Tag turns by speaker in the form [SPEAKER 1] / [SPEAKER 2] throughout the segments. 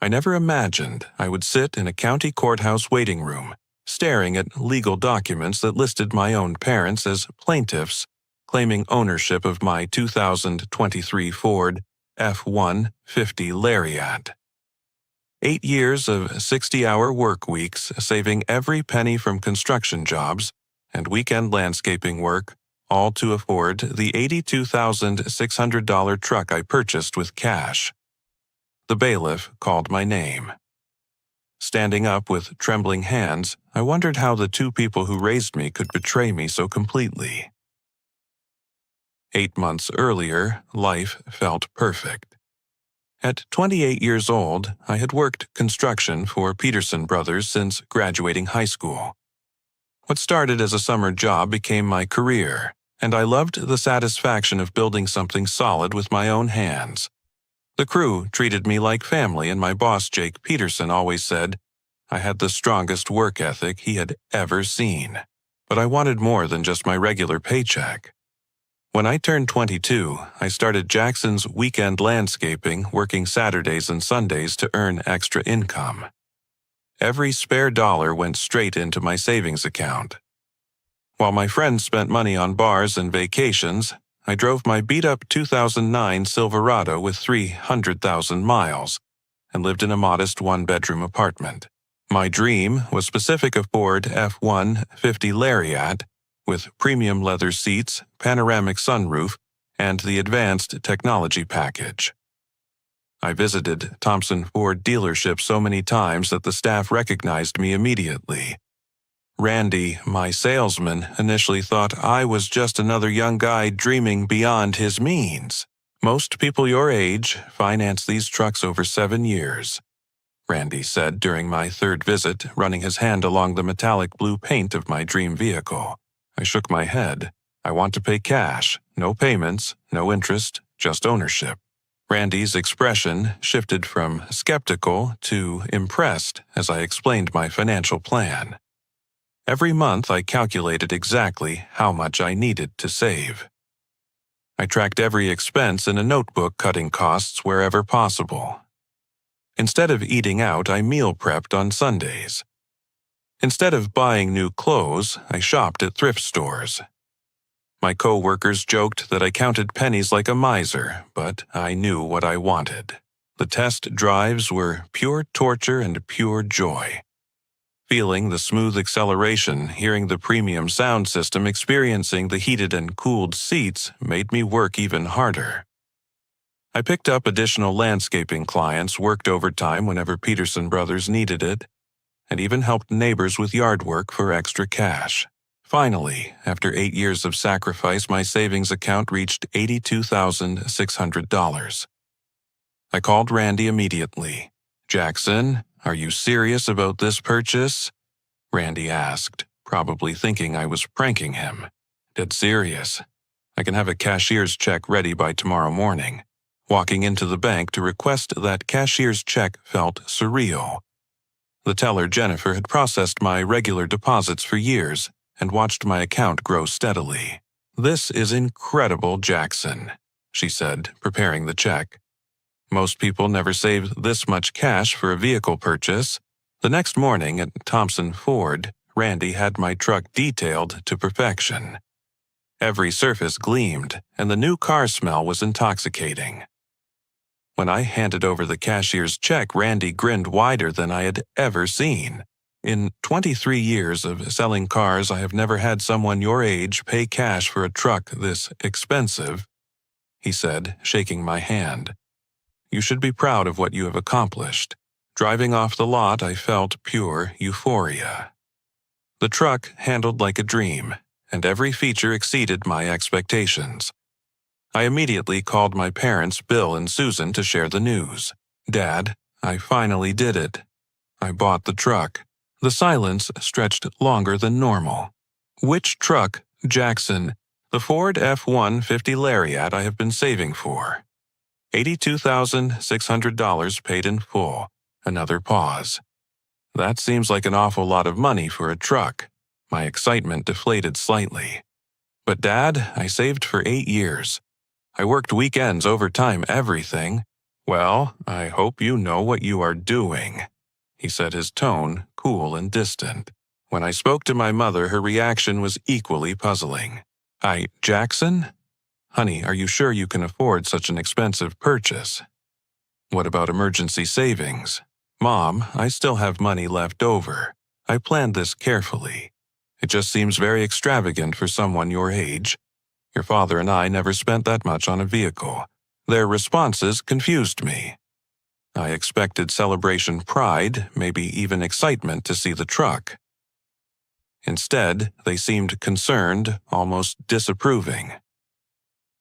[SPEAKER 1] I never imagined I would sit in a county courthouse waiting room, staring at legal documents that listed my own parents as plaintiffs, claiming ownership of my 2023 Ford F-150 Lariat. 8 years of 60-hour work weeks, saving every penny from construction jobs and weekend landscaping work, all to afford the $82,600 truck I purchased with cash. The bailiff called my name. Standing up with trembling hands, I wondered how the two people who raised me could betray me so completely. 8 months earlier, life felt perfect. At 28 years old, I had worked construction for Peterson Brothers since graduating high school. What started as a summer job became my career, and I loved the satisfaction of building something solid with my own hands. The crew treated me like family, and my boss, Jake Peterson, always said I had the strongest work ethic he had ever seen. But I wanted more than just my regular paycheck. When I turned 22, I started Jackson's Weekend Landscaping, working Saturdays and Sundays to earn extra income. Every spare dollar went straight into my savings account. While my friends spent money on bars and vacations, I drove my beat-up 2009 Silverado with 300,000 miles and lived in a modest one-bedroom apartment. My dream was specific a Ford F-150 Lariat with premium leather seats, panoramic sunroof, and the advanced technology package. I visited Thompson Ford dealership so many times that the staff recognized me immediately. Randy, my salesman, initially thought I was just another young guy dreaming beyond his means. Most people your age finance these trucks over 7 years, Randy said during my third visit, running his hand along the metallic blue paint of my dream vehicle. I shook my head. I want to pay cash, no payments, no interest, just ownership. Randy's expression shifted from skeptical to impressed as I explained my financial plan. Every month I calculated exactly how much I needed to save. I tracked every expense in a notebook, cutting costs wherever possible. Instead of eating out, I meal prepped on Sundays. Instead of buying new clothes, I shopped at thrift stores. My co-workers joked that I counted pennies like a miser, but I knew what I wanted. The test drives were pure torture and pure joy. Feeling the smooth acceleration, hearing the premium sound system, experiencing the heated and cooled seats made me work even harder. I picked up additional landscaping clients, worked overtime whenever Peterson Brothers needed it, and even helped neighbors with yard work for extra cash. Finally, after 8 years of sacrifice, my savings account reached $82,600. I called Randy immediately. "Jackson, are you serious about this purchase?" Randy asked, probably thinking I was pranking him. "Dead serious. I can have a cashier's check ready by tomorrow morning." Walking into the bank to request that cashier's check felt surreal. The teller, Jennifer, had processed my regular deposits for years and watched my account grow steadily. "This is incredible, Jackson," she said, preparing the check. "Most people never save this much cash for a vehicle purchase." The next morning at Thompson Ford, Randy had my truck detailed to perfection. Every surface gleamed, and the new car smell was intoxicating. When I handed over the cashier's check, Randy grinned wider than I had ever seen. "In 23 years of selling cars, I have never had someone your age pay cash for a truck this expensive," he said, shaking my hand. "You should be proud of what you have accomplished." Driving off the lot, I felt pure euphoria. The truck handled like a dream, and every feature exceeded my expectations. I immediately called my parents, Bill and Susan, to share the news. "Dad, I finally did it. I bought the truck." The silence stretched longer than normal. "Which truck, Jackson?" "The Ford F-150 Lariat I have been saving for. $82,600 paid in full." Another pause. "That seems like an awful lot of money for a truck." My excitement deflated slightly. "But Dad, I saved for 8 years. I worked weekends, overtime, everything. "Well, I hope you know what you are doing," he said, his tone cool and distant. When I spoke to my mother, her reaction was equally puzzling. Jackson? Honey, are you sure you can afford such an expensive purchase? What about emergency savings? Mom, I still have money left over. I planned this carefully. It just seems very extravagant for someone your age. Your father and I never spent that much on a vehicle. Their responses confused me. I expected celebration pride, maybe even excitement to see the truck. Instead, they seemed concerned, almost disapproving.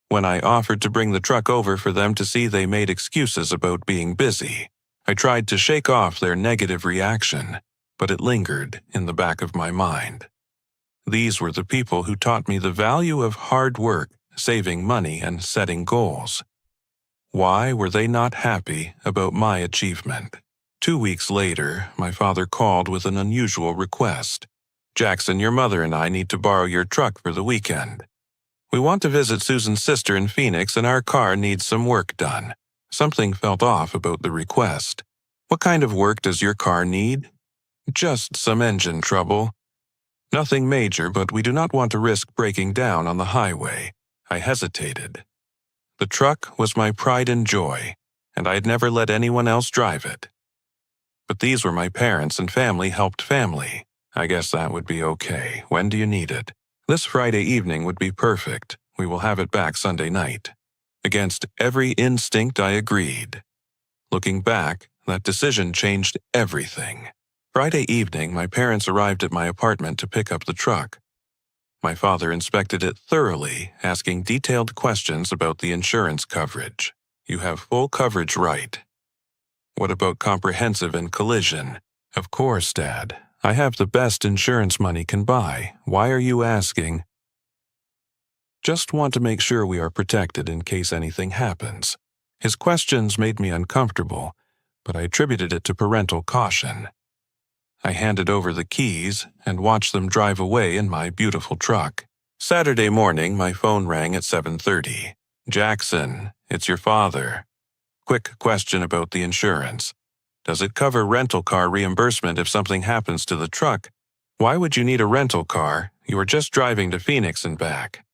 [SPEAKER 1] When I offered to bring the truck over for them to see, they made excuses about being busy. I tried to shake off their negative reaction, but it lingered in the back of my mind. These were the people who taught me the value of hard work, saving money, and setting goals. Why were they not happy about my achievement? 2 weeks later, my father called with an unusual request. "Jackson, your mother and I need to borrow your truck for the weekend. We want to visit Susan's sister in Phoenix, and our car needs some work done." Something felt off about the request. "What kind of work does your car need?" "Just some engine trouble. Nothing major, but we do not want to risk breaking down on the highway." I hesitated. The truck was my pride and joy, and I had never let anyone else drive it. But these were my parents, and family helped family. I guess that would be okay. When do you need it? This Friday evening would be perfect. We will have it back Sunday night. Against every instinct, I agreed. Looking back, that decision changed everything. Friday evening, my parents arrived at my apartment to pick up the truck. My father inspected it thoroughly, asking detailed questions about the insurance coverage. "You have full coverage, right?" "What about comprehensive and collision?" "Of course, Dad. I have the best insurance money can buy. Why are you asking?" "Just want to make sure we are protected in case anything happens." His questions made me uncomfortable, but I attributed it to parental caution. I handed over the keys and watched them drive away in my beautiful truck. Saturday morning, my phone rang at 7:30. "Jackson, it's your father. Quick question about the insurance. Does it cover rental car reimbursement if something happens to the truck? Why would you need a rental car? You are just driving to Phoenix and back."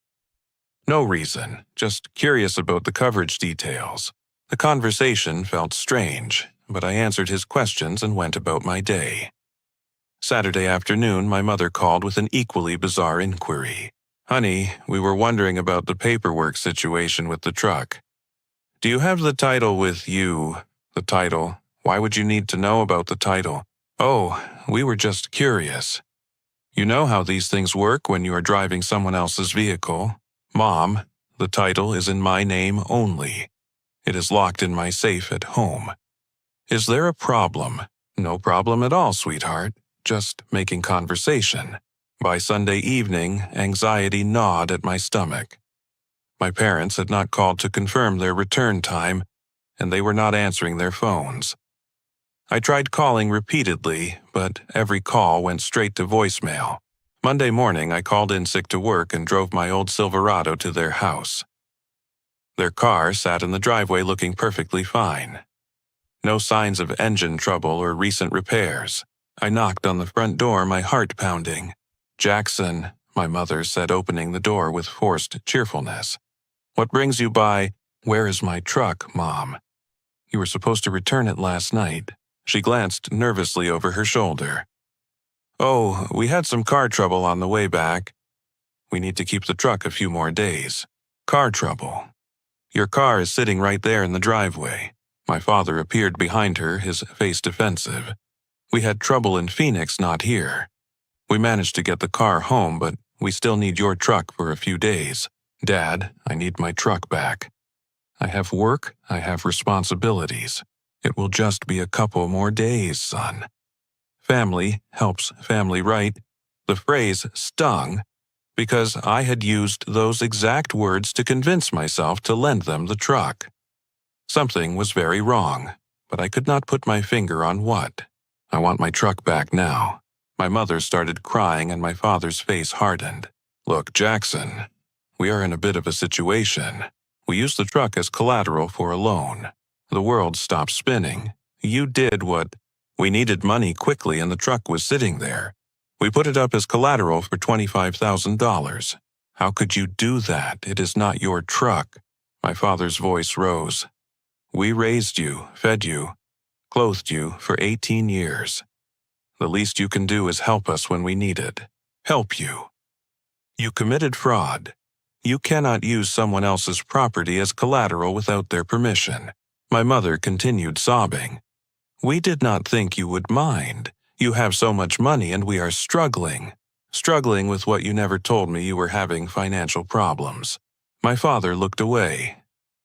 [SPEAKER 1] "No reason, just curious about the coverage details." The conversation felt strange, but I answered his questions and went about my day. Saturday afternoon, my mother called with an equally bizarre inquiry. "Honey, we were wondering about the paperwork situation with the truck. Do you have the title with you?" "The title? Why would you need to know about the title?" "Oh, we were just curious. You know how these things work when you are driving someone else's vehicle." "Mom, the title is in my name only. It is locked in my safe at home." "Is there a problem?" "No problem at all, sweetheart. Just making conversation." By Sunday evening, anxiety gnawed at my stomach. My parents had not called to confirm their return time, and they were not answering their phones. I tried calling repeatedly, but every call went straight to voicemail. Monday morning, I called in sick to work and drove my old Silverado to their house. Their car sat in the driveway looking perfectly fine. No signs of engine trouble or recent repairs. I knocked on the front door, my heart pounding. "Jackson," my mother said, opening the door with forced cheerfulness. "What brings you by?" "Where is my truck, Mom? You were supposed to return it last night." She glanced nervously over her shoulder. "Oh, we had some car trouble on the way back. We need to keep the truck a few more days." "Car trouble? Your car is sitting right there in the driveway." My father appeared behind her, his face defensive. "We had trouble in Phoenix, not here. We managed to get the car home, but we still need your truck for a few days. Dad, I need my truck back. I have work, I have responsibilities. It will just be a couple more days, son." Family helps family, right? The phrase stung because I had used those exact words to convince myself to lend them the truck. Something was very wrong, but I could not put my finger on what. "I want my truck back now." My mother started crying and my father's face hardened. "Look, Jackson, we are in a bit of a situation. We use the truck as collateral for a loan. The world stopped spinning. You did what? We needed money quickly and the truck was sitting there. We put it up as collateral for $25,000. How could you do that? It is not your truck. My father's voice rose. We raised you, fed you, clothed you for 18 years. The least you can do is help us when we need it. Help you. You committed fraud. You cannot use someone else's property as collateral without their permission. My mother continued sobbing. We did not think you would mind. You have so much money and we are struggling with what you never told me you were having financial problems. My father looked away.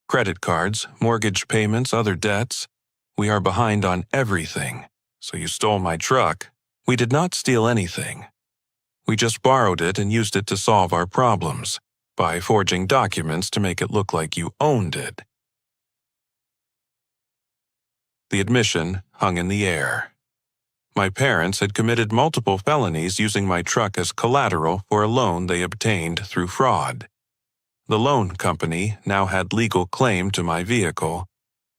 [SPEAKER 1] Credit cards, mortgage payments, other debts. We are behind on everything. So you stole my truck. We did not steal anything. We just borrowed it and used it to solve our problems by forging documents to make it look like you owned it. The admission hung in the air. My parents had committed multiple felonies using my truck as collateral for a loan they obtained through fraud. The loan company now had legal claim to my vehicle,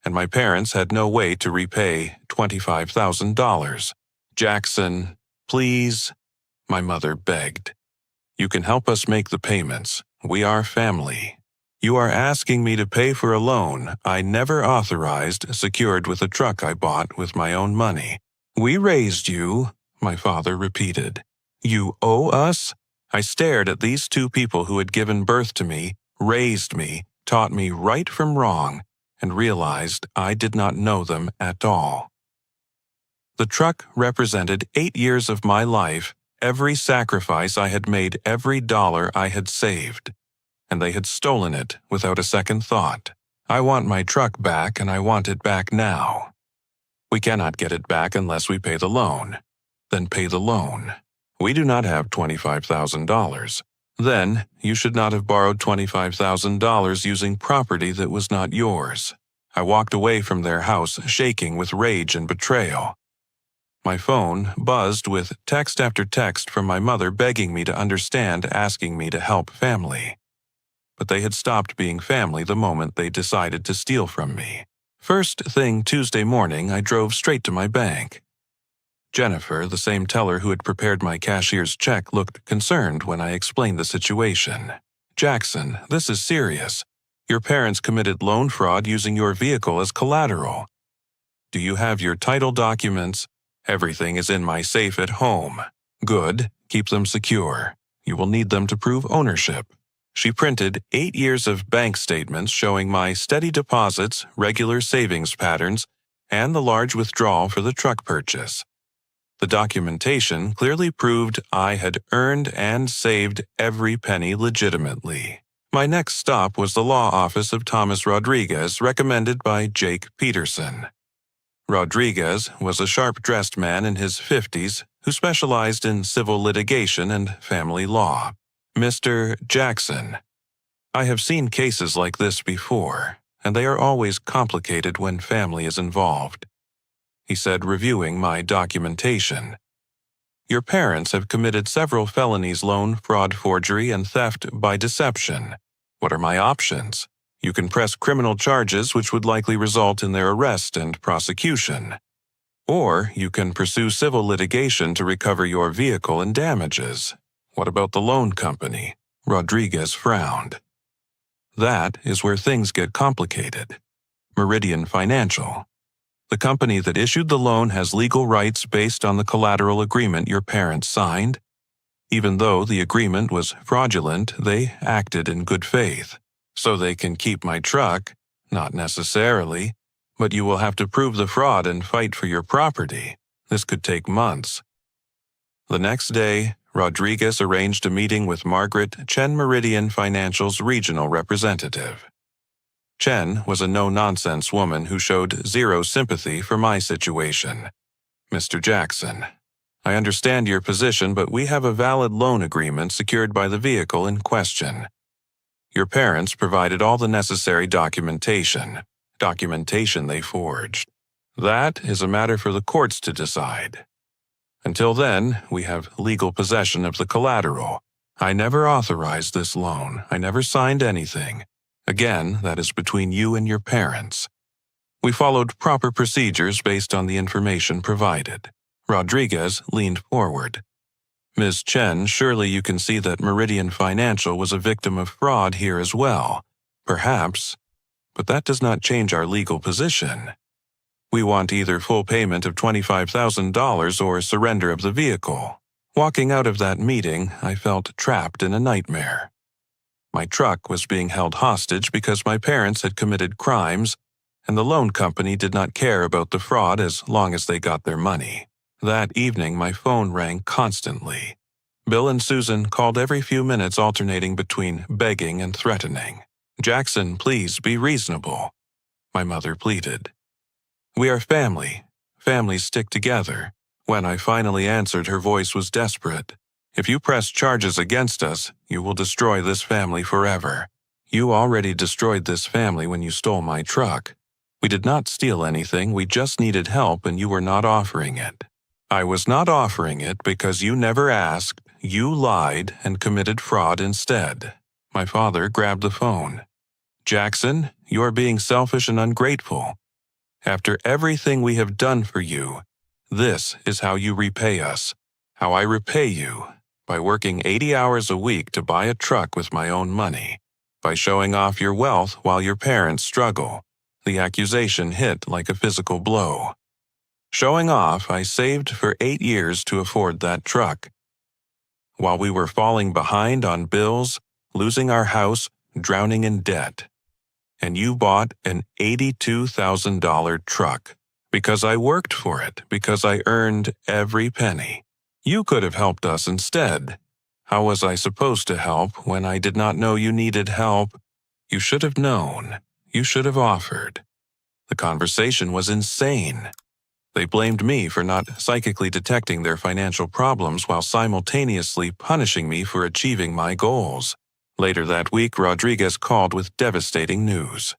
[SPEAKER 1] and my parents had no way to repay $25,000. Jackson, please, my mother begged. You can help us make the payments. We are family. You are asking me to pay for a loan I never authorized secured with a truck I bought with my own money. We raised you, my father repeated. You owe us? I stared at these two people who had given birth to me, raised me, taught me right from wrong, and realized I did not know them at all. The truck represented 8 years of my life, every sacrifice I had made, every dollar I had saved. And they had stolen it without a second thought. I want my truck back and I want it back now. We cannot get it back unless we pay the loan. Then pay the loan. We do not have $25,000. Then you should not have borrowed $25,000 using property that was not yours. I walked away from their house shaking with rage and betrayal. My phone buzzed with text after text from my mother begging me to understand, asking me to help family. But they had stopped being family the moment they decided to steal from me. First thing Tuesday morning, I drove straight to my bank. Jennifer, the same teller who had prepared my cashier's check, looked concerned when I explained the situation. Jackson, this is serious. Your parents committed loan fraud using your vehicle as collateral. Do you have your title documents? Everything is in my safe at home. Good, keep them secure. You will need them to prove ownership. She printed 8 years of bank statements showing my steady deposits, regular savings patterns, and the large withdrawal for the truck purchase. The documentation clearly proved I had earned and saved every penny legitimately. My next stop was the law office of Thomas Rodriguez, recommended by Jake Peterson. Rodriguez was a sharp-dressed man in his 50s who specialized in civil litigation and family law. Mr. Jackson, I have seen cases like this before, and they are always complicated when family is involved, he said, reviewing my documentation. Your parents have committed several felonies: loan, fraud, forgery, and theft by deception. What are my options? You can press criminal charges, which would likely result in their arrest and prosecution. Or you can pursue civil litigation to recover your vehicle and damages. What about the loan company? Rodriguez frowned. That is where things get complicated. Meridian Financial. The company that issued the loan has legal rights based on the collateral agreement your parents signed. Even though the agreement was fraudulent, they acted in good faith. So they can keep my truck? Not necessarily, but you will have to prove the fraud and fight for your property. This could take months. The next day, Rodriguez arranged a meeting with Margaret, Chen Meridian Financial's regional representative. Chen was a no-nonsense woman who showed zero sympathy for my situation. Mr. Jackson, I understand your position, but we have a valid loan agreement secured by the vehicle in question. Your parents provided all the necessary documentation they forged. That is a matter for the courts to decide. Until then, we have legal possession of the collateral. I never authorized this loan. I never signed anything. Again, that is between you and your parents. We followed proper procedures based on the information provided. Rodriguez leaned forward. Ms. Chen, surely you can see that Meridian Financial was a victim of fraud here as well. Perhaps, but that does not change our legal position. We want either full payment of $25,000 or surrender of the vehicle. Walking out of that meeting, I felt trapped in a nightmare. My truck was being held hostage because my parents had committed crimes, and the loan company did not care about the fraud as long as they got their money. That evening, my phone rang constantly. Bill and Susan called every few minutes, alternating between begging and threatening. "Jackson, please be reasonable," my mother pleaded. "We are family. Families stick together." When I finally answered, her voice was desperate. "If you press charges against us, you will destroy this family forever. You already destroyed this family when you stole my truck. We did not steal anything, we just needed help and you were not offering it. I was not offering it because you never asked, you lied and committed fraud instead." My father grabbed the phone. "Jackson, you are being selfish and ungrateful. After everything we have done for you, this is how you repay us. How I repay you: by working 80 hours a week to buy a truck with my own money, by showing off your wealth while your parents struggle." The accusation hit like a physical blow. Showing off, I saved for 8 years to afford that truck. While we were falling behind on bills, losing our house, drowning in debt. And you bought an $82,000 truck. Because I worked for it, because I earned every penny. You could have helped us instead. How was I supposed to help when I did not know you needed help? You should have known. You should have offered. The conversation was insane. They blamed me for not psychically detecting their financial problems while simultaneously punishing me for achieving my goals. Later that week, Rodriguez called with devastating news.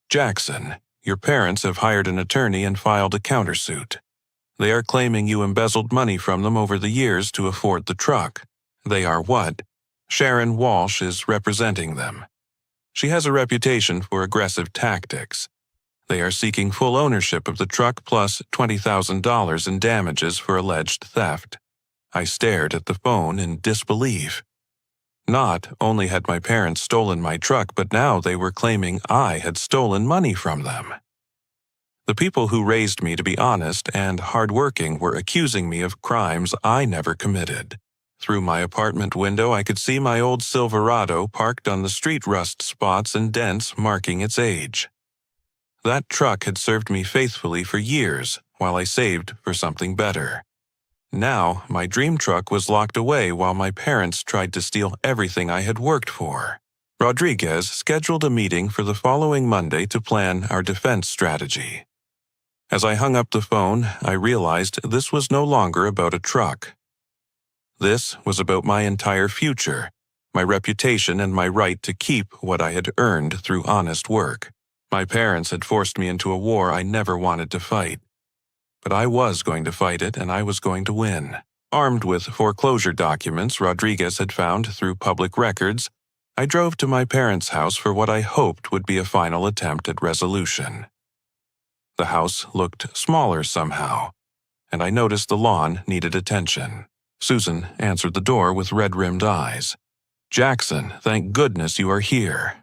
[SPEAKER 1] "Jackson, your parents have hired an attorney and filed a countersuit. They are claiming you embezzled money from them over the years to afford the truck. They are what? Sharon Walsh is representing them. She has a reputation for aggressive tactics. They are seeking full ownership of the truck plus $20,000 in damages for alleged theft." I stared at the phone in disbelief. Not only had my parents stolen my truck, but now they were claiming I had stolen money from them. The people who raised me to be honest and hardworking were accusing me of crimes I never committed. Through my apartment window, I could see my old Silverado parked on the street, rust spots and dents marking its age. That truck had served me faithfully for years while I saved for something better. Now, my dream truck was locked away while my parents tried to steal everything I had worked for. Rodriguez scheduled a meeting for the following Monday to plan our defense strategy. As I hung up the phone, I realized this was no longer about a truck. This was about my entire future, my reputation and my right to keep what I had earned through honest work. My parents had forced me into a war I never wanted to fight. But I was going to fight it, and I was going to win. Armed with foreclosure documents Rodriguez had found through public records, I drove to my parents' house for what I hoped would be a final attempt at resolution. The house looked smaller somehow, and I noticed the lawn needed attention. Susan answered the door with red-rimmed eyes. "Jackson, thank goodness you are here.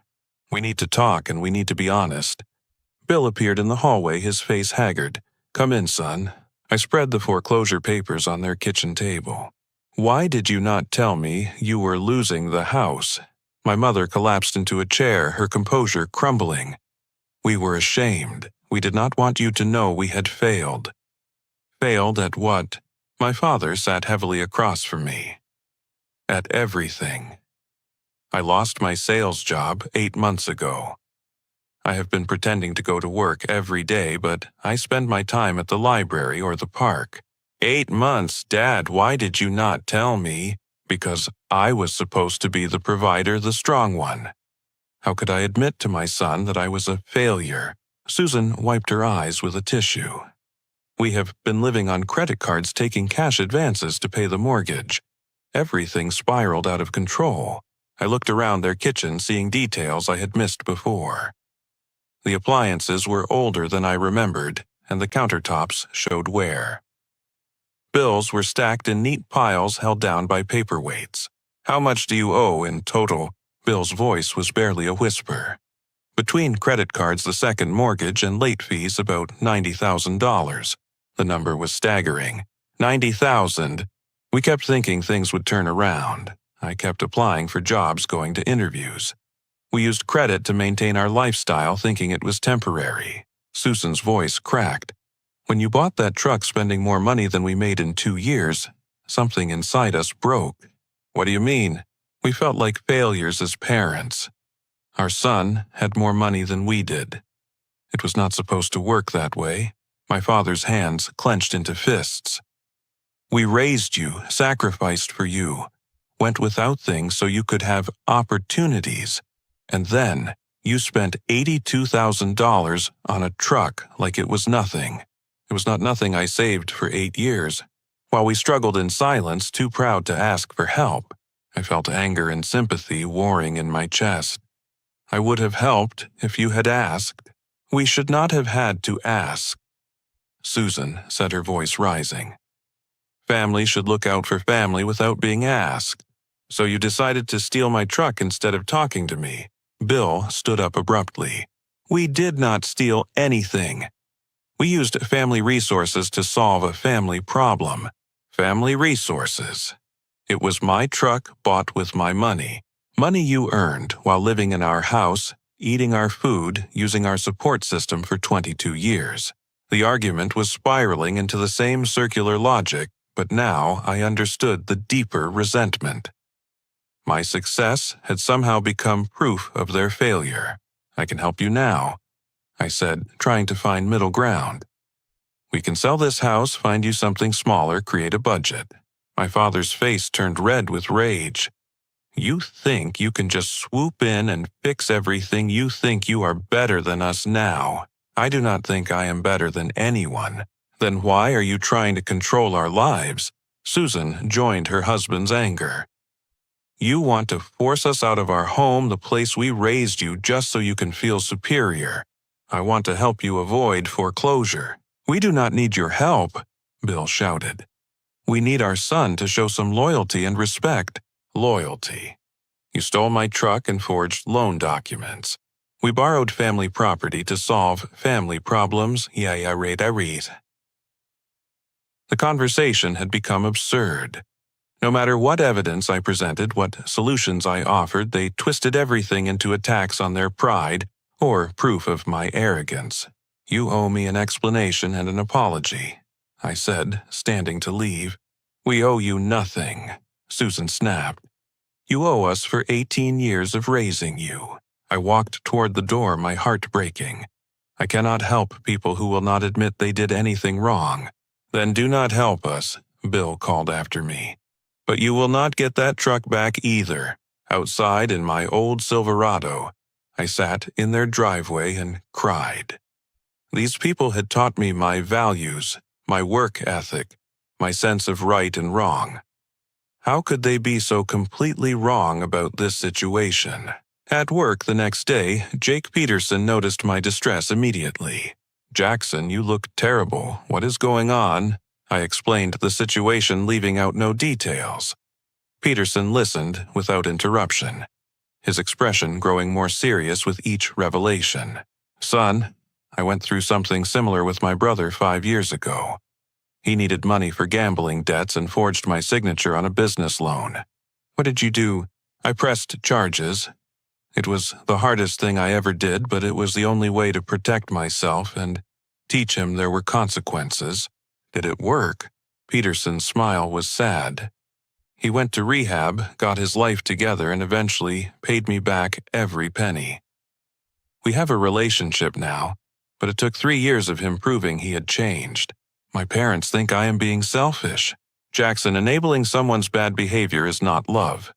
[SPEAKER 1] We need to talk and we need to be honest." Bill appeared in the hallway, his face haggard. "Come in, son." I spread the foreclosure papers on their kitchen table. "Why did you not tell me you were losing the house?" My mother collapsed into a chair, her composure crumbling. "We were ashamed. We did not want you to know we had failed." "Failed at what?" My father sat heavily across from me. "At everything. I lost my sales job 8 months ago. I have been pretending to go to work every day, but I spend my time at the library or the park." 8 months, Dad, why did you not tell me? Because I was supposed to be the provider, the strong one. How could I admit to my son that I was a failure? Susan wiped her eyes with a tissue. "We have been living on credit cards, taking cash advances to pay the mortgage. Everything spiraled out of control." I looked around their kitchen, seeing details I had missed before. The appliances were older than I remembered, and the countertops showed wear. Bills were stacked in neat piles held down by paperweights. "How much do you owe in total?" Bill's voice was barely a whisper. Between credit cards, the second mortgage, and late fees, about $90,000. The number was staggering. 90,000. We kept thinking things would turn around. I kept applying for jobs, going to interviews. We used credit to maintain our lifestyle, thinking it was temporary. Susan's voice cracked. "When you bought that truck spending more money than we made in 2 years, something inside us broke." "What do you mean?" "We felt like failures as parents. Our son had more money than we did. It was not supposed to work that way." My father's hands clenched into fists. "We raised you, sacrificed for you, went without things so you could have opportunities. And then you spent $82,000 on a truck like it was nothing." It was not nothing I saved for 8 years. While we struggled in silence, too proud to ask for help, I felt anger and sympathy warring in my chest. "I would have helped if you had asked. We should not have had to ask." Susan said, her voice rising. "Family should look out for family without being asked. So you decided to steal my truck instead of talking to me." Bill stood up abruptly. "We did not steal anything. We used family resources to solve a family problem." "Family resources." "It was my truck bought with my money. Money you earned while living in our house, eating our food, using our support system for 22 years. The argument was spiraling into the same circular logic, but now I understood the deeper resentment. My success had somehow become proof of their failure. "I can help you now," I said, trying to find middle ground. "We can sell this house, find you something smaller, create a budget." My father's face turned red with rage. "You think you can just swoop in and fix everything? You think you are better than us now? I do not think I am better than anyone. Then why are you trying to control our lives?" Susan joined her husband's anger. "You want to force us out of our home, the place we raised you, just so you can feel superior. I want to help you avoid foreclosure." "We do not need your help," Bill shouted. "We need our son to show some loyalty and respect." "Loyalty. You stole my truck and forged loan documents. We borrowed family property to solve family problems." The conversation had become absurd. No matter what evidence I presented, what solutions I offered, they twisted everything into attacks on their pride or proof of my arrogance. "You owe me an explanation and an apology," I said, standing to leave. "We owe you nothing," Susan snapped. "You owe us for 18 years of raising you." I walked toward the door, my heart breaking. I cannot help people who will not admit they did anything wrong. "Then do not help us," Bill called after me. "But you will not get that truck back either." Outside in my old Silverado, I sat in their driveway and cried. These people had taught me my values, my work ethic, my sense of right and wrong. How could they be so completely wrong about this situation? At work the next day, Jake Peterson noticed my distress immediately. "Jackson, you look terrible. What is going on?" I explained the situation, leaving out no details. Peterson listened without interruption, his expression growing more serious with each revelation. "Son, I went through something similar with my brother 5 years ago. He needed money for gambling debts and forged my signature on a business loan." "What did you do?" "I pressed charges. It was the hardest thing I ever did, but it was the only way to protect myself and teach him there were consequences." "Did it work?" Peterson's smile was sad. "He went to rehab, got his life together, and eventually paid me back every penny. We have a relationship now, but it took 3 years of him proving he had changed. My parents think I am being selfish. Jackson, enabling someone's bad behavior is not love.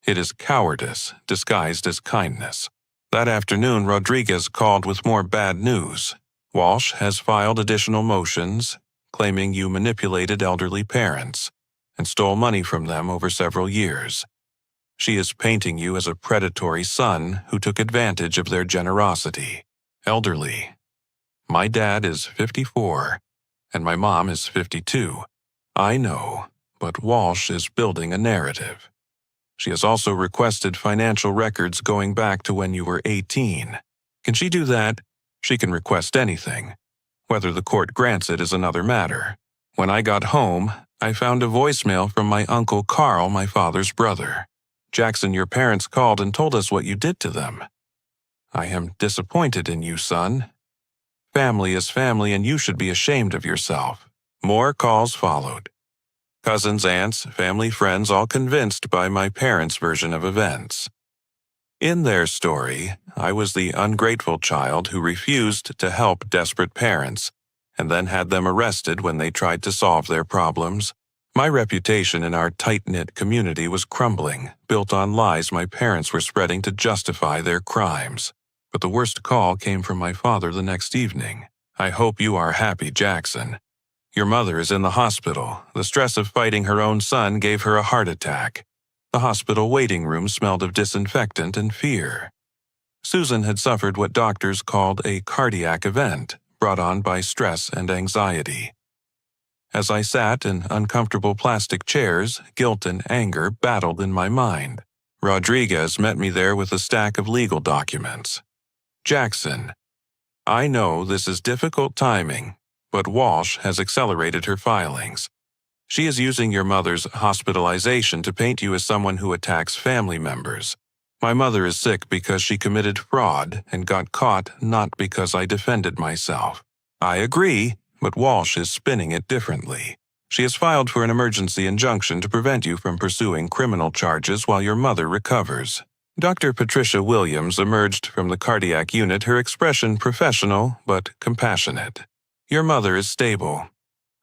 [SPEAKER 1] It is cowardice disguised as kindness." That afternoon, Rodriguez called with more bad news. "Walsh has filed additional motions, claiming you manipulated elderly parents and stole money from them over several years. She is painting you as a predatory son who took advantage of their generosity." Elderly. My dad is 54, and my mom is 52. I know, but Walsh is building a narrative. She has also requested financial records going back to when you were 18. Can she do that? She can request anything. Whether the court grants it is another matter. When I got home, I found a voicemail from my Uncle Carl, my father's brother. Jackson, your parents called and told us what you did to them. I am disappointed in you, son. Family is family, and you should be ashamed of yourself. More calls followed. Cousins, aunts, family, friends, all convinced by my parents' version of events. In their story, I was the ungrateful child who refused to help desperate parents, and then had them arrested when they tried to solve their problems. My reputation in our tight-knit community was crumbling, built on lies my parents were spreading to justify their crimes. But the worst call came from my father the next evening. I hope you are happy, Jackson. Your mother is in the hospital. The stress of fighting her own son gave her a heart attack. The hospital waiting room smelled of disinfectant and fear. Susan had suffered what doctors called a cardiac event, brought on by stress and anxiety. As I sat in uncomfortable plastic chairs, guilt and anger battled in my mind. Rodriguez met me there with a stack of legal documents. Jackson, I know this is difficult timing, but Walsh has accelerated her filings. She is using your mother's hospitalization to paint you as someone who attacks family members. My mother is sick because she committed fraud and got caught, not because I defended myself. I agree, but Walsh is spinning it differently. She has filed for an emergency injunction to prevent you from pursuing criminal charges while your mother recovers. Dr. Patricia Williams emerged from the cardiac unit, her expression professional but compassionate. Your mother is stable.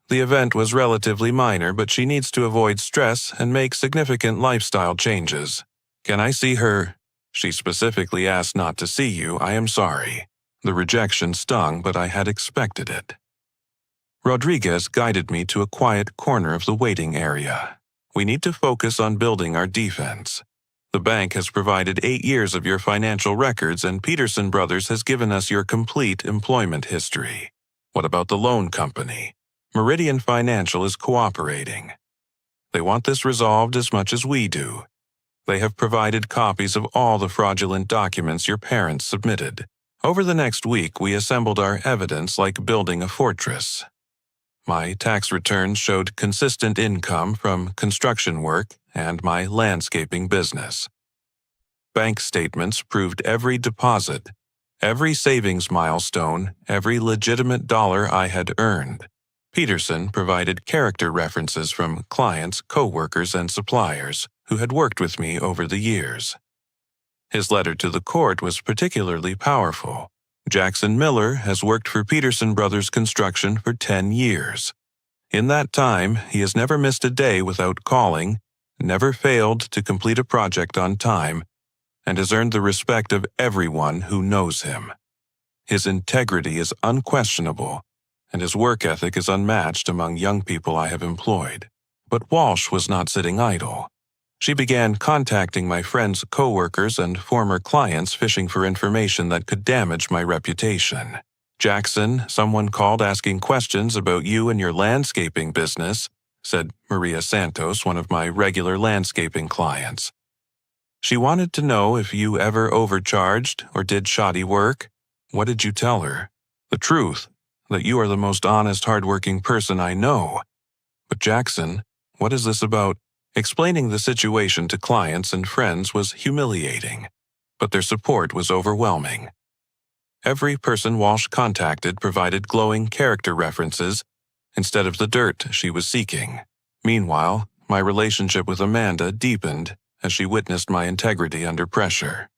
[SPEAKER 1] The event was relatively minor, but she needs to avoid stress and make significant lifestyle changes. Can I see her? She specifically asked not to see you. I am sorry. The rejection stung, but I had expected it. Rodriguez guided me to a quiet corner of the waiting area. We need to focus on building our defense. The bank has provided 8 years of your financial records, and Peterson Brothers has given us your complete employment history. What about the loan company? Meridian Financial is cooperating. They want this resolved as much as we do. They have provided copies of all the fraudulent documents your parents submitted. Over the next week, we assembled our evidence like building a fortress. My tax returns showed consistent income from construction work and my landscaping business. Bank statements proved every deposit, every savings milestone, every legitimate dollar I had earned. Peterson provided character references from clients, co-workers, and suppliers who had worked with me over the years. His letter to the court was particularly powerful. Jackson Miller has worked for Peterson Brothers Construction for 10 years. In that time, he has never missed a day without calling, never failed to complete a project on time, and has earned the respect of everyone who knows him. His integrity is unquestionable, and his work ethic is unmatched among young people I have employed. But Walsh was not sitting idle. She began contacting my friends, co-workers, and former clients, fishing for information that could damage my reputation. Jackson, someone called asking questions about you and your landscaping business, said Maria Santos, one of my regular landscaping clients. She wanted to know if you ever overcharged or did shoddy work. What did you tell her? The truth, that you are the most honest, hardworking person I know. But Jackson, what is this about? Explaining the situation to clients and friends was humiliating, but their support was overwhelming. Every person Walsh contacted provided glowing character references instead of the dirt she was seeking. Meanwhile, my relationship with Amanda deepened as she witnessed my integrity under pressure.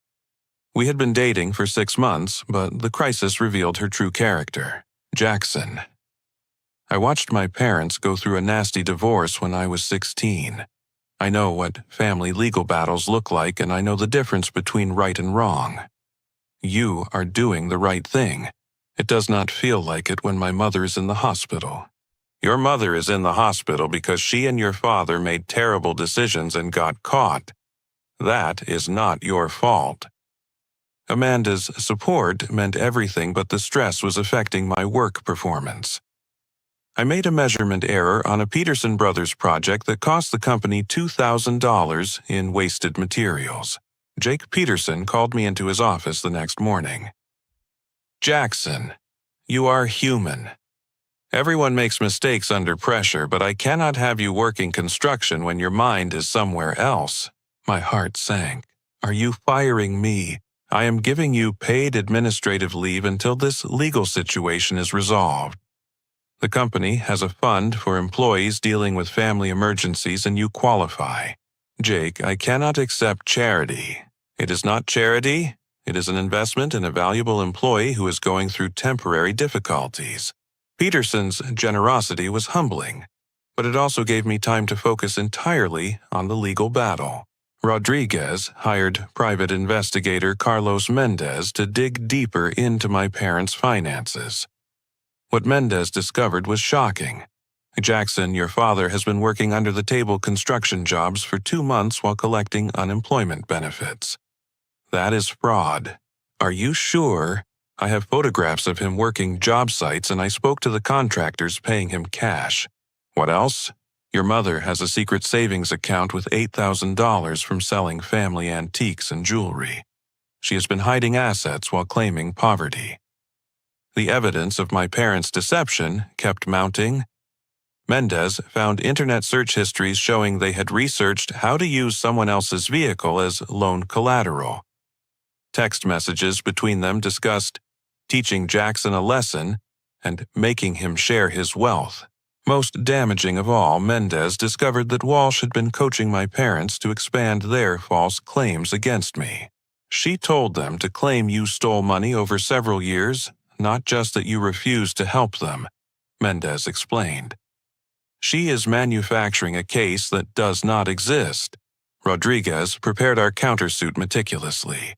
[SPEAKER 1] We had been dating for 6 months, but the crisis revealed her true character, Jackson. I watched my parents go through a nasty divorce when I was 16. I know what family legal battles look like, and I know the difference between right and wrong. You are doing the right thing. It does not feel like it when my mother is in the hospital. Your mother is in the hospital because she and your father made terrible decisions and got caught. That is not your fault. Amanda's support meant everything, but the stress was affecting my work performance. I made a measurement error on a Peterson Brothers project that cost the company $2,000 in wasted materials. Jake Peterson called me into his office the next morning. "Jackson, you are human. Everyone makes mistakes under pressure, but I cannot have you working construction when your mind is somewhere else." My heart sank. "Are you firing me? I am giving you paid administrative leave until this legal situation is resolved. The company has a fund for employees dealing with family emergencies and you qualify. Jake, I cannot accept charity. It is not charity. It is an investment in a valuable employee who is going through temporary difficulties." Peterson's generosity was humbling, but it also gave me time to focus entirely on the legal battle. Rodriguez hired private investigator Carlos Mendez to dig deeper into my parents' finances. What Mendez discovered was shocking. "Jackson, your father has been working under-the-table construction jobs for 2 months while collecting unemployment benefits. That is fraud. Are you sure? I have photographs of him working job sites and I spoke to the contractors paying him cash. What else? Your mother has a secret savings account with $8,000 from selling family antiques and jewelry. She has been hiding assets while claiming poverty." The evidence of my parents' deception kept mounting. Mendez found internet search histories showing they had researched how to use someone else's vehicle as loan collateral. Text messages between them discussed teaching Jackson a lesson and making him share his wealth. Most damaging of all, Mendez discovered that Walsh had been coaching my parents to expand their false claims against me. "She told them to claim you stole money over several years, not just that you refused to help them," Mendez explained. "She is manufacturing a case that does not exist." Rodriguez prepared our countersuit meticulously.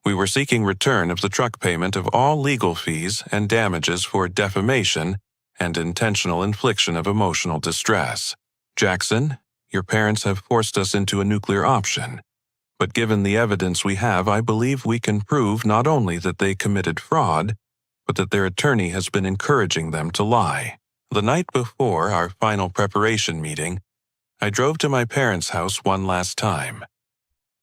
[SPEAKER 1] We were seeking return of the truck payment of all legal fees and damages for defamation and intentional infliction of emotional distress. "Jackson, your parents have forced us into a nuclear option. But given the evidence we have, I believe we can prove not only that they committed fraud, but that their attorney has been encouraging them to lie." The night before our final preparation meeting, I drove to my parents' house one last time.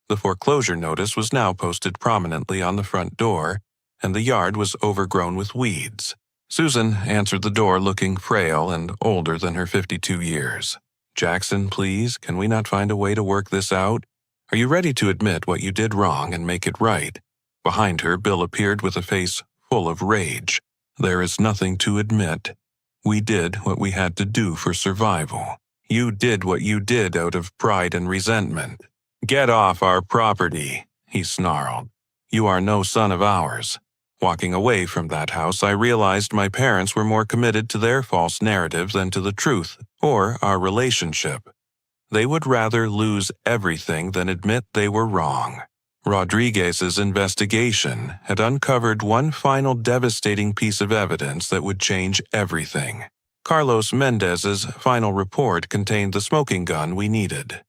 [SPEAKER 1] The foreclosure notice was now posted prominently on the front door, and the yard was overgrown with weeds. Susan answered the door looking frail and older than her 52 years. "Jackson, please, can we not find a way to work this out? Are you ready to admit what you did wrong and make it right?" Behind her, Bill appeared with a face full of rage. "There is nothing to admit. We did what we had to do for survival. You did what you did out of pride and resentment. Get off our property," he snarled. "You are no son of ours." Walking away from that house, I realized my parents were more committed to their false narrative than to the truth or our relationship. They would rather lose everything than admit they were wrong. Rodriguez's investigation had uncovered one final devastating piece of evidence that would change everything. Carlos Mendez's final report contained the smoking gun we needed.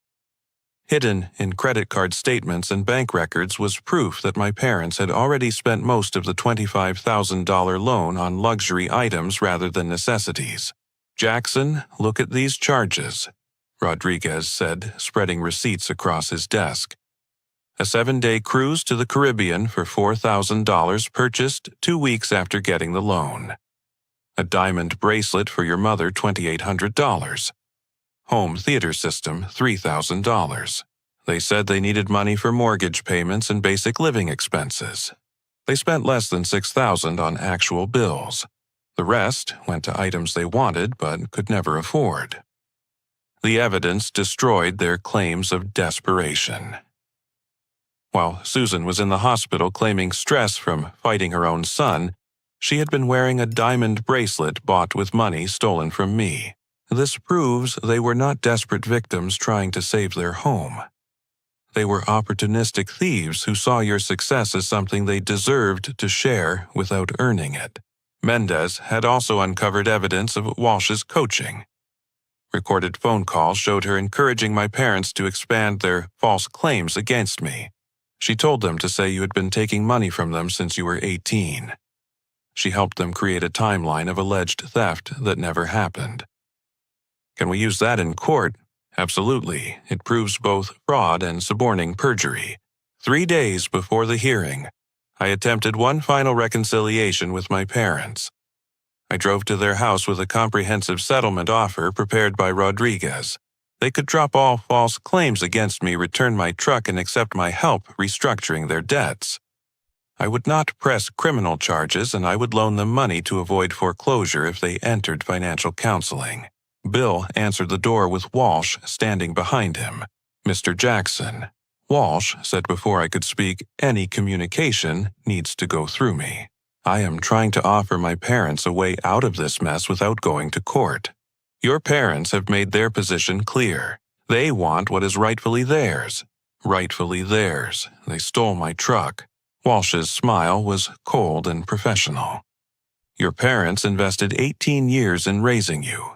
[SPEAKER 1] Hidden in credit card statements and bank records was proof that my parents had already spent most of the $25,000 loan on luxury items rather than necessities. "Jackson, look at these charges," Rodriguez said, spreading receipts across his desk. "A 7-day cruise to the Caribbean for $4,000 purchased 2 weeks after getting the loan. A diamond bracelet for your mother, $2,800. Home theater system, $3,000. They said they needed money for mortgage payments and basic living expenses. They spent less than $6,000 on actual bills. The rest went to items they wanted but could never afford." The evidence destroyed their claims of desperation. While Susan was in the hospital claiming stress from fighting her own son, she had been wearing a diamond bracelet bought with money stolen from me. This proves they were not desperate victims trying to save their home. They were opportunistic thieves who saw your success as something they deserved to share without earning it. Mendez had also uncovered evidence of Walsh's coaching. Recorded phone calls showed her encouraging my parents to expand their false claims against me. She told them to say you had been taking money from them since you were 18. She helped them create a timeline of alleged theft that never happened. Can we use that in court? Absolutely. It proves both fraud and suborning perjury. 3 days before the hearing, I attempted one final reconciliation with my parents. I drove to their house with a comprehensive settlement offer prepared by Rodriguez. They could drop all false claims against me, return my truck, and accept my help restructuring their debts. I would not press criminal charges, and I would loan them money to avoid foreclosure if they entered financial counseling. Bill answered the door with Walsh standing behind him. Mr. Jackson. Walsh said before I could speak, any communication needs to go through me. I am trying to offer my parents a way out of this mess without going to court. Your parents have made their position clear. They want what is rightfully theirs. Rightfully theirs. They stole my truck. Walsh's smile was cold and professional. Your parents invested 18 years in raising you.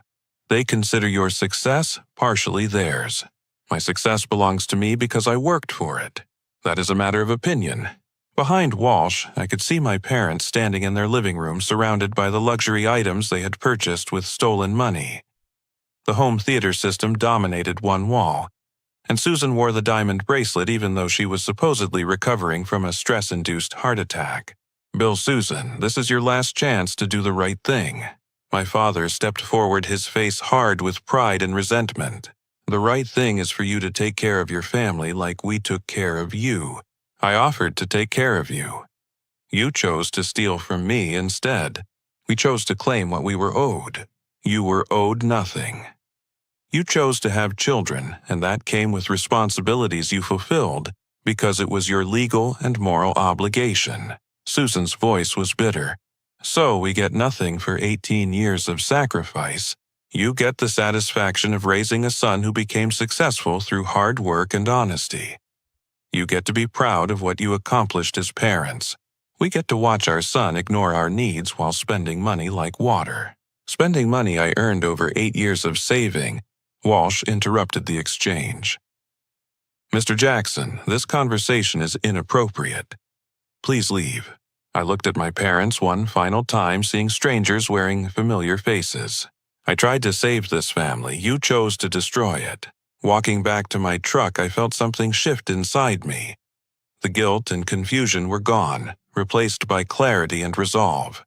[SPEAKER 1] They consider your success partially theirs. My success belongs to me because I worked for it. That is a matter of opinion. Behind Walsh, I could see my parents standing in their living room surrounded by the luxury items they had purchased with stolen money. The home theater system dominated one wall, and Susan wore the diamond bracelet even though she was supposedly recovering from a stress-induced heart attack. Bill, Susan, this is your last chance to do the right thing. My father stepped forward, his face hard with pride and resentment. The right thing is for you to take care of your family like we took care of you. I offered to take care of you. You chose to steal from me instead. We chose to claim what we were owed. You were owed nothing. You chose to have children, and that came with responsibilities you fulfilled because it was your legal and moral obligation. Susan's voice was bitter. So we get nothing for 18 years of sacrifice. You get the satisfaction of raising a son who became successful through hard work and honesty. You get to be proud of what you accomplished as parents. We get to watch our son ignore our needs while spending money like water. Spending money I earned over 8 years of saving. Walsh interrupted the exchange. Mr. Jackson, this conversation is inappropriate. Please leave. I looked at my parents one final time, seeing strangers wearing familiar faces. I tried to save this family. You chose to destroy it. Walking back to my truck, I felt something shift inside me. The guilt and confusion were gone, replaced by clarity and resolve.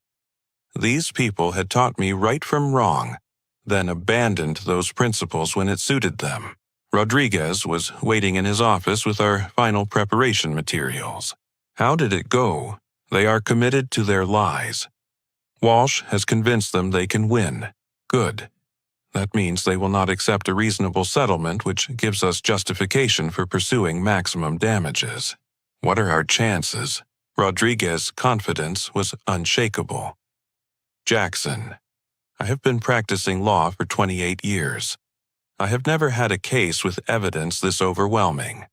[SPEAKER 1] These people had taught me right from wrong, then abandoned those principles when it suited them. Rodriguez was waiting in his office with our final preparation materials. How did it go? They are committed to their lies. Walsh has convinced them they can win. Good. That means they will not accept a reasonable settlement, which gives us justification for pursuing maximum damages. What are our chances? Rodriguez's confidence was unshakable. Jackson. I have been practicing law for 28 years. I have never had a case with evidence this overwhelming.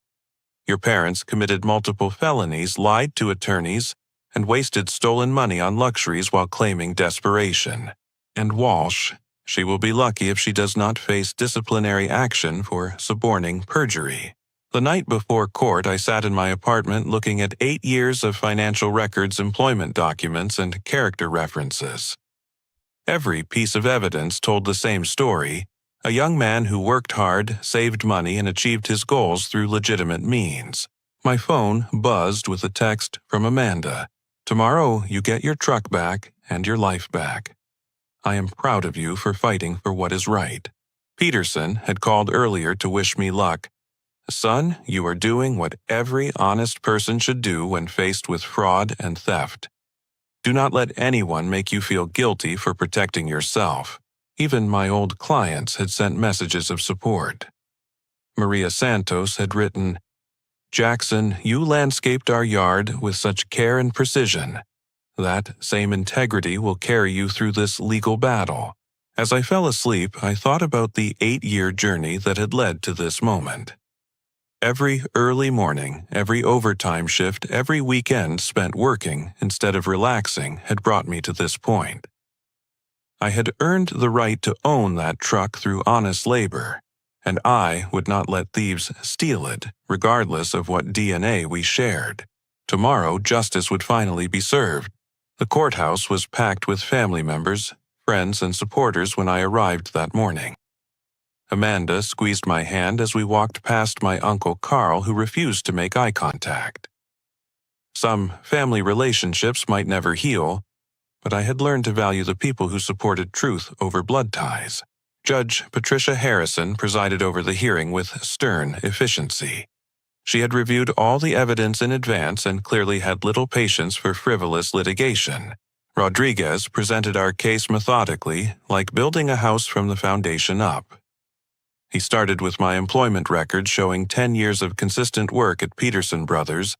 [SPEAKER 1] Your parents committed multiple felonies, lied to attorneys, and wasted stolen money on luxuries while claiming desperation. And Walsh, she will be lucky if she does not face disciplinary action for suborning perjury. The night before court, I sat in my apartment looking at 8 years of financial records, employment documents, and character references. Every piece of evidence told the same story: a young man who worked hard, saved money, and achieved his goals through legitimate means. My phone buzzed with a text from Amanda. Tomorrow, you get your truck back and your life back. I am proud of you for fighting for what is right. Peterson had called earlier to wish me luck. Son, you are doing what every honest person should do when faced with fraud and theft. Do not let anyone make you feel guilty for protecting yourself. Even my old clients had sent messages of support. Maria Santos had written, Jackson, you landscaped our yard with such care and precision. That same integrity will carry you through this legal battle. As I fell asleep, I thought about the 8-year journey that had led to this moment. Every early morning, every overtime shift, every weekend spent working instead of relaxing had brought me to this point. I had earned the right to own that truck through honest labor, and I would not let thieves steal it, regardless of what DNA we shared. Tomorrow, justice would finally be served. The courthouse was packed with family members, friends, and supporters when I arrived that morning. Amanda squeezed my hand as we walked past my Uncle Carl, who refused to make eye contact. Some family relationships might never heal, but I had learned to value the people who supported truth over blood ties. Judge Patricia Harrison presided over the hearing with stern efficiency. She had reviewed all the evidence in advance and clearly had little patience for frivolous litigation. Rodriguez presented our case methodically, like building a house from the foundation up. He started with my employment record showing 10 years of consistent work at Peterson Brothers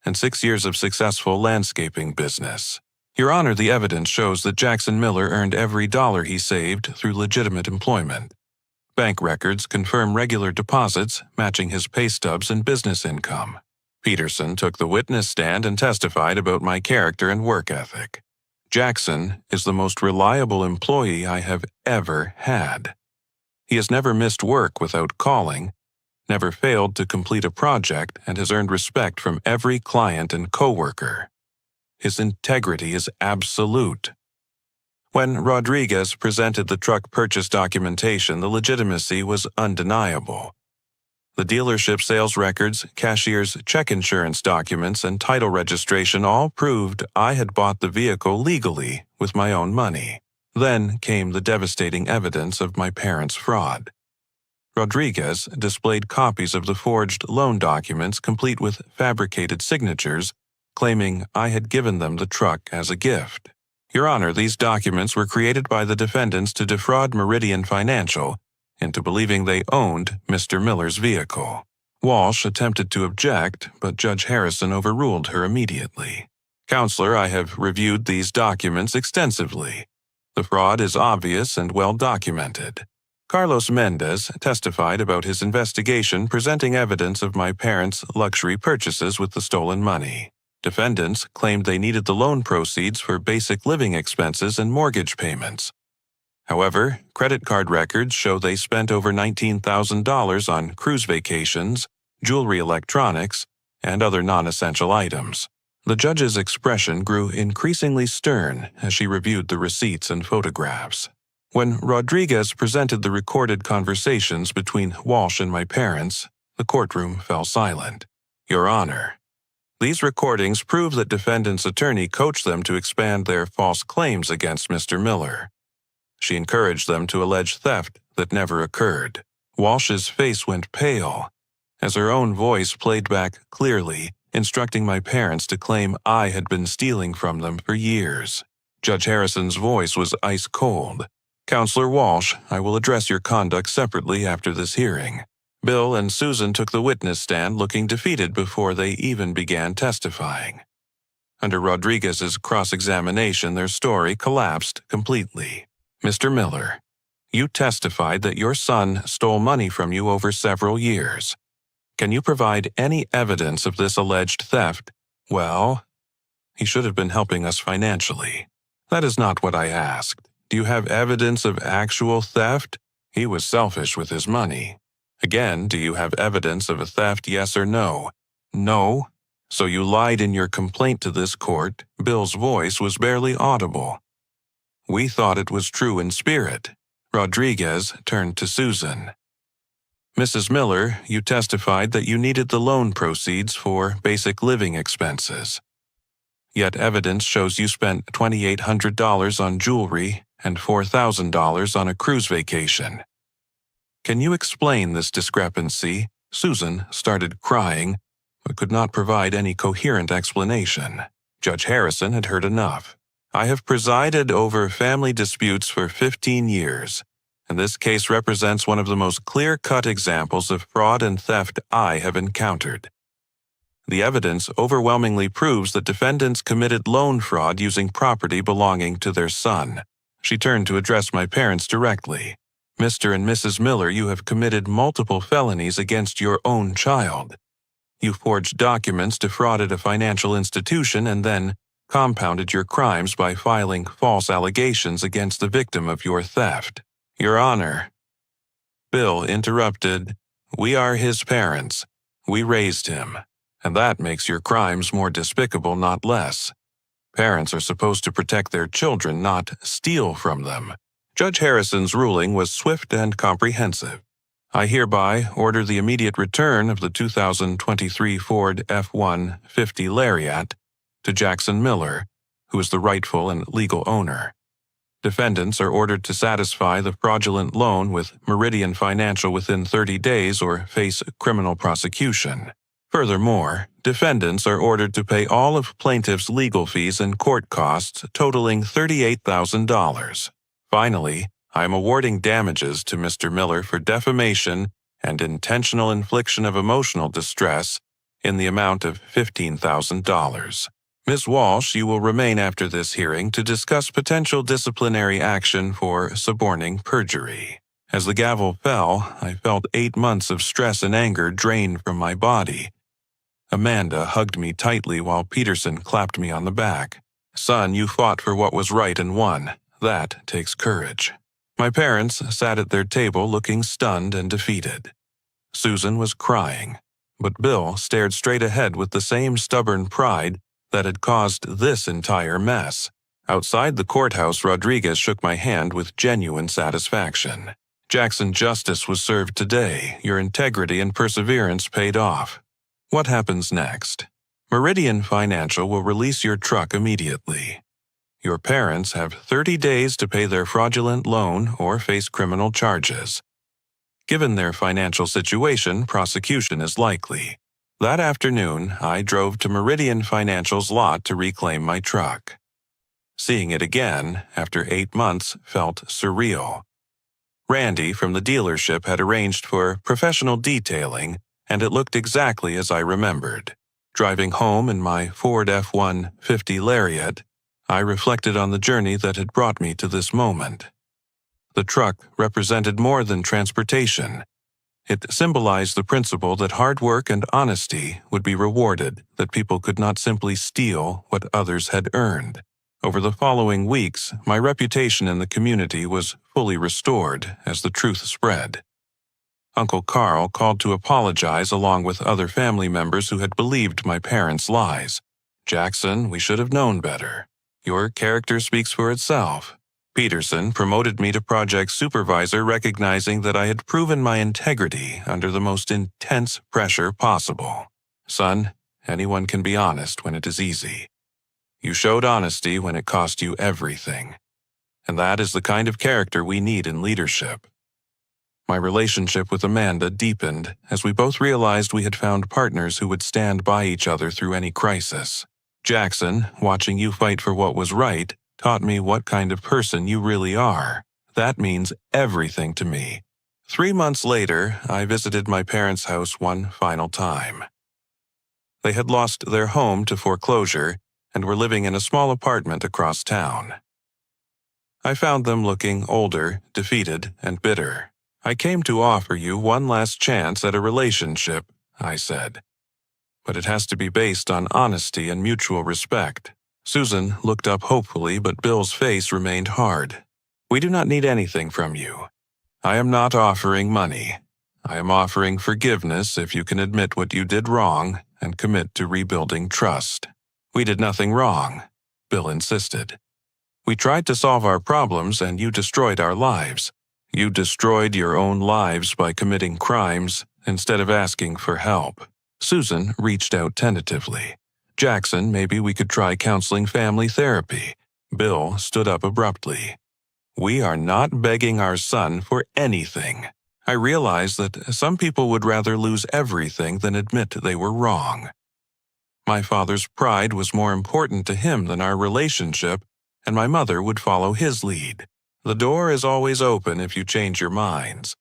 [SPEAKER 1] and 6 years of successful landscaping business. Your Honor, the evidence shows that Jackson Miller earned every dollar he saved through legitimate employment. Bank records confirm regular deposits matching his pay stubs and business income. Peterson took the witness stand and testified about my character and work ethic. Jackson is the most reliable employee I have ever had. He has never missed work without calling, never failed to complete a project, and has earned respect from every client and coworker. His integrity is absolute. When Rodriguez presented the truck purchase documentation, the legitimacy was undeniable. The dealership sales records, cashier's check insurance documents, and title registration all proved I had bought the vehicle legally with my own money. Then came the devastating evidence of my parents' fraud. Rodriguez displayed copies of the forged loan documents complete with fabricated signatures, claiming I had given them the truck as a gift. Your Honor, these documents were created by the defendants to defraud Meridian Financial into believing they owned Mr. Miller's vehicle. Walsh attempted to object, but Judge Harrison overruled her immediately. Counselor, I have reviewed these documents extensively. The fraud is obvious and well documented. Carlos Mendez testified about his investigation, presenting evidence of my parents' luxury purchases with the stolen money. Defendants claimed they needed the loan proceeds for basic living expenses and mortgage payments. However, credit card records show they spent over $19,000 on cruise vacations, jewelry, electronics, and other non-essential items. The judge's expression grew increasingly stern as she reviewed the receipts and photographs. When Rodriguez presented the recorded conversations between Walsh and my parents, the courtroom fell silent. Your Honor, these recordings prove that defendant's attorney coached them to expand their false claims against Mr. Miller. She encouraged them to allege theft that never occurred. Walsh's face went pale as her own voice played back clearly, instructing my parents to claim I had been stealing from them for years. Judge Harrison's voice was ice cold. Counselor Walsh, I will address your conduct separately after this hearing. Bill and Susan took the witness stand looking defeated before they even began testifying. Under Rodriguez's cross-examination, their story collapsed completely. Mr. Miller, you testified that your son stole money from you over several years. Can you provide any evidence of this alleged theft? Well, he should have been helping us financially. That is not what I asked. Do you have evidence of actual theft? He was selfish with his money. Again, do you have evidence of a theft, yes or no? No. So you lied in your complaint to this court. Bill's voice was barely audible. We thought it was true in spirit. Rodriguez turned to Susan. Mrs. Miller, you testified that you needed the loan proceeds for basic living expenses. Yet evidence shows you spent $2,800 on jewelry and $4,000 on a cruise vacation. Can you explain this discrepancy? Susan started crying, but could not provide any coherent explanation. Judge Harrison had heard enough. I have presided over family disputes for 15 years, and this case represents one of the most clear-cut examples of fraud and theft I have encountered. The evidence overwhelmingly proves that defendants committed loan fraud using property belonging to their son. She turned to address my parents directly. Mr. and Mrs. Miller, you have committed multiple felonies against your own child. You forged documents, defrauded a financial institution, and then compounded your crimes by filing false allegations against the victim of your theft. Your Honor, Bill interrupted, "We are his parents. We raised him. And that makes your crimes more despicable, not less. Parents are supposed to protect their children, not steal from them." Judge Harrison's ruling was swift and comprehensive. I hereby order the immediate return of the 2023 Ford F-150 Lariat to Jackson Miller, who is the rightful and legal owner. Defendants are ordered to satisfy the fraudulent loan with Meridian Financial within 30 days or face criminal prosecution. Furthermore, defendants are ordered to pay all of plaintiff's legal fees and court costs totaling $38,000. Finally, I am awarding damages to Mr. Miller for defamation and intentional infliction of emotional distress in the amount of $15,000. Ms. Walsh, you will remain after this hearing to discuss potential disciplinary action for suborning perjury. As the gavel fell, I felt 8 months of stress and anger drain from my body. Amanda hugged me tightly while Peterson clapped me on the back. "Son, you fought for what was right and won. That takes courage." My parents sat at their table looking stunned and defeated. Susan was crying, but Bill stared straight ahead with the same stubborn pride that had caused this entire mess. Outside the courthouse, Rodriguez shook my hand with genuine satisfaction. "Jackson, justice was served today. Your integrity and perseverance paid off. What happens next? Meridian Financial will release your truck immediately. Your parents have 30 days to pay their fraudulent loan or face criminal charges. Given their financial situation, prosecution is likely. That afternoon, I drove to Meridian Financial's lot to reclaim my truck. Seeing it again, after 8 months, felt surreal. Randy from the dealership had arranged for professional detailing, and it looked exactly as I remembered. Driving home in my Ford F-150 Lariat, I reflected on the journey that had brought me to this moment. The truck represented more than transportation. It symbolized the principle that hard work and honesty would be rewarded, that people could not simply steal what others had earned. Over the following weeks, my reputation in the community was fully restored as the truth spread. Uncle Carl called to apologize along with other family members who had believed my parents' lies. "Jackson, we should have known better. Your character speaks for itself." Peterson promoted me to project supervisor, recognizing that I had proven my integrity under the most intense pressure possible. "Son, anyone can be honest when it is easy. You showed honesty when it cost you everything. And that is the kind of character we need in leadership." My relationship with Amanda deepened as we both realized we had found partners who would stand by each other through any crisis. "Jackson, watching you fight for what was right taught me what kind of person you really are. That means everything to me." 3 months later, I visited my parents' house one final time. They had lost their home to foreclosure and were living in a small apartment across town. I found them looking older, defeated, and bitter. "I came to offer you one last chance at a relationship," I said. "But it has to be based on honesty and mutual respect." Susan looked up hopefully, but Bill's face remained hard. "We do not need anything from you. I am not offering money. I am offering forgiveness if you can admit what you did wrong and commit to rebuilding trust." "We did nothing wrong," Bill insisted. "We tried to solve our problems and you destroyed our lives. You destroyed your own lives by committing crimes instead of asking for help." Susan reached out tentatively. "Jackson, maybe we could try counseling family therapy." Bill stood up abruptly. "We are not begging our son for anything." I realized that some people would rather lose everything than admit they were wrong. My father's pride was more important to him than our relationship, and my mother would follow his lead. "The door is always open if you change your minds,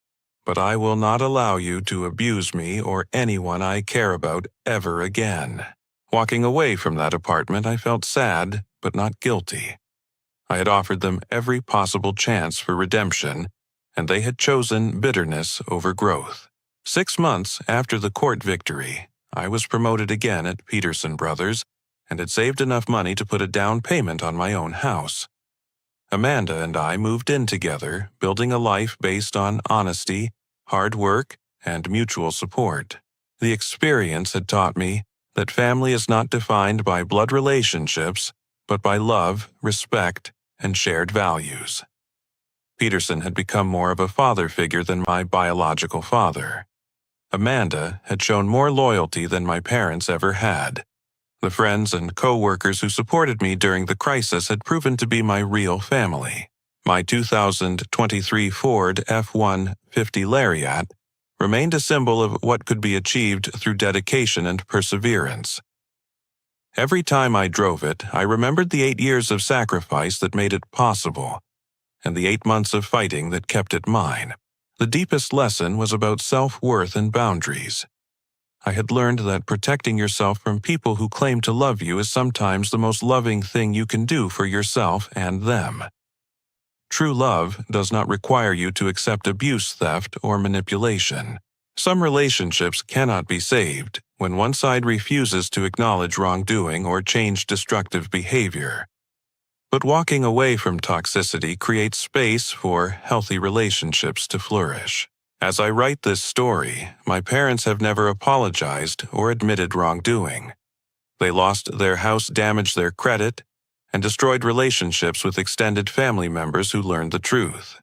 [SPEAKER 1] but I will not allow you to abuse me or anyone I care about ever again." Walking away from that apartment, I felt sad, but not guilty. I had offered them every possible chance for redemption, and they had chosen bitterness over growth. 6 months after the court victory, I was promoted again at Peterson Brothers and had saved enough money to put a down payment on my own house. Amanda and I moved in together, building a life based on honesty, hard work, and mutual support. The experience had taught me that family is not defined by blood relationships, but by love, respect, and shared values. Peterson had become more of a father figure than my biological father. Amanda had shown more loyalty than my parents ever had. The friends and co-workers who supported me during the crisis had proven to be my real family. My 2023 Ford F-150 Lariat remained a symbol of what could be achieved through dedication and perseverance. Every time I drove it, I remembered the 8 years of sacrifice that made it possible, and the 8 months of fighting that kept it mine. The deepest lesson was about self-worth and boundaries. I had learned that protecting yourself from people who claim to love you is sometimes the most loving thing you can do for yourself and them. True love does not require you to accept abuse, theft, or manipulation. Some relationships cannot be saved when one side refuses to acknowledge wrongdoing or change destructive behavior. But walking away from toxicity creates space for healthy relationships to flourish. As I write this story, my parents have never apologized or admitted wrongdoing. They lost their house, damaged their credit, and destroyed relationships with extended family members who learned the truth.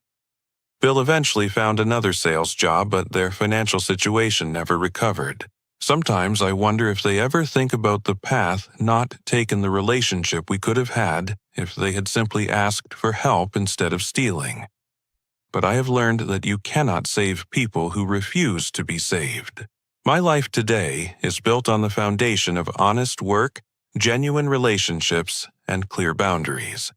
[SPEAKER 1] Bill eventually found another sales job, but their financial situation never recovered. Sometimes I wonder if they ever think about the path not taken the relationship we could have had if they had simply asked for help instead of stealing. But I have learned that you cannot save people who refuse to be saved. My life today is built on the foundation of honest work, genuine relationships, and clear boundaries.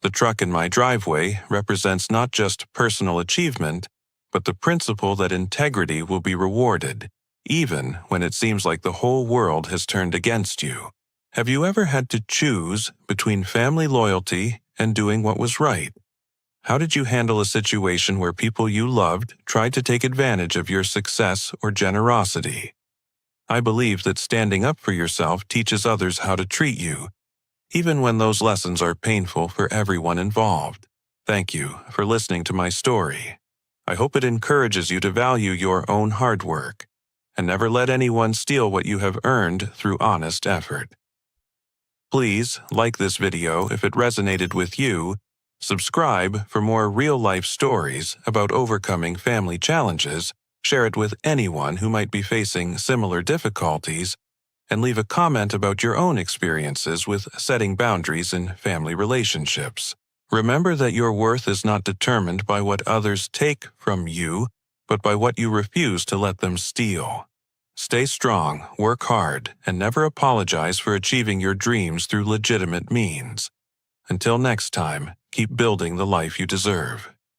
[SPEAKER 1] The truck in my driveway represents not just personal achievement, but the principle that integrity will be rewarded, even when it seems like the whole world has turned against you. Have you ever had to choose between family loyalty and doing what was right? How did you handle a situation where people you loved tried to take advantage of your success or generosity? I believe that standing up for yourself teaches others how to treat you, even when those lessons are painful for everyone involved. Thank you for listening to my story. I hope it encourages you to value your own hard work and never let anyone steal what you have earned through honest effort. Please like this video if it resonated with you, subscribe for more real-life stories about overcoming family challenges, share it with anyone who might be facing similar difficulties, and leave a comment about your own experiences with setting boundaries in family relationships. Remember that your worth is not determined by what others take from you, but by what you refuse to let them steal. Stay strong, work hard, and never apologize for achieving your dreams through legitimate means. Until next time, keep building the life you deserve.